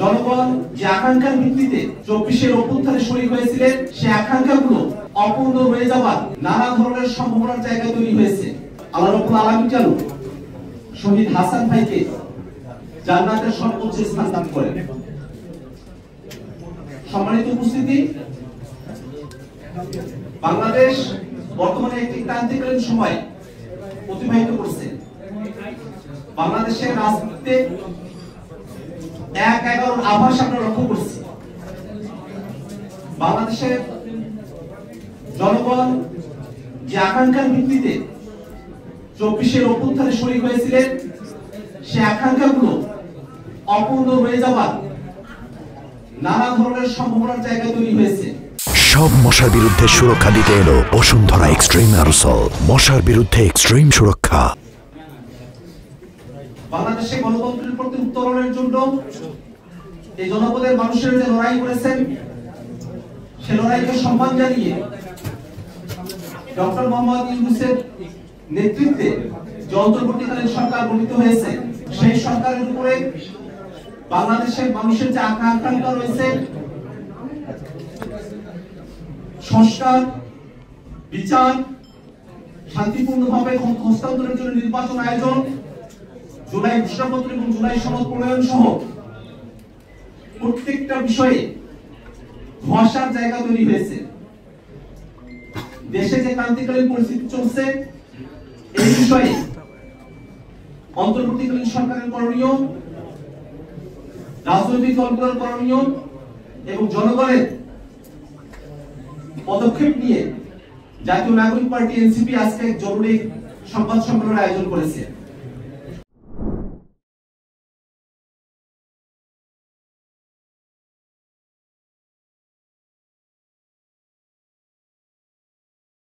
জনগণ যে আকাঙ্ক্ষার ভিত্তিতে 24-এর অভ্যুত্থানে শরীক হয়েছিলেন, সে আকাঙ্ক্ষাগুলো অপূর্ণ হয়ে যাওয়ার নানা ধরনের সম্ভাবনার জায়গা তৈরি হয়েছে। আল্লাহ রাব্বুল আলামিন যেন শহীদ হাসান ভাইকে জান্নাতের সর্বোচ্চ স্থান দান করেন। সম্মানিত উপস্থিতি, বাংলাদেশ বর্তমানে একটি ক্রান্তিকালীন সময় অতিবাহিত করছে। বাংলাদেশের রাজনীতিতে ১/১১ আভাস আমরা লক্ষ্য করছি। বাংলাদেশের জনগণ যে আকাঙ্ক্ষার ভিত্তিতে 24-এর অভ্যুত্থানে শরীক হয়েছিলেন, সে আকাঙ্ক্ষাগুলো অপূর্ণ হয়ে যাওয়ার নানা ধরনের সম্ভাবনার জায়গা তৈরি হয়েছে। সব মশার বিরুদ্ধে সুরক্ষা দিতে এলো বসুন্ধরা এক্সট্রিম অ্যারোসল, মশার বিরুদ্ধে এক্সট্রিম সুরক্ষা। বাংলাদেশে গণতন্ত্রের প্রতি উত্তরণের জন্য এই জনপদের মানুষের যে লড়াই করেছেন, সে লড়াইকে সম্মান জানিয়ে ডক্টর মোহাম্মদ ইউনূসের নেতৃত্বে যে অন্তর্বর্তীকালীন সরকার গঠিত হয়েছে, সেই সরকারের উপরে বাংলাদেশের মানুষের যে আকাঙ্ক্ষা রয়েছে, সংস্কার, বিচার, শান্তিপূর্ণভাবে হস্তান্তরের জন্য নির্বাচন আয়োজন, জুলাই ঘোষণাপত্র এবং জুলাই সনদ প্রণয়ন সহ প্রত্যেকটা বিষয়ে ধোঁয়াশার জায়গা তৈরি হয়েছে। দেশে যে ক্রান্তিকালীন পরিস্থিতি চলছে, এই বিষয়ে অন্তর্বর্তীকালীন সরকারের করণীয়, রাজনৈতিক দলগুলোর করণীয় এবং জনগণের পদক্ষেপ নিয়ে জাতীয় নাগরিক পার্টি এনসিপি আজকে এক জরুরি সংবাদ সম্মেলনের আয়োজন করেছে।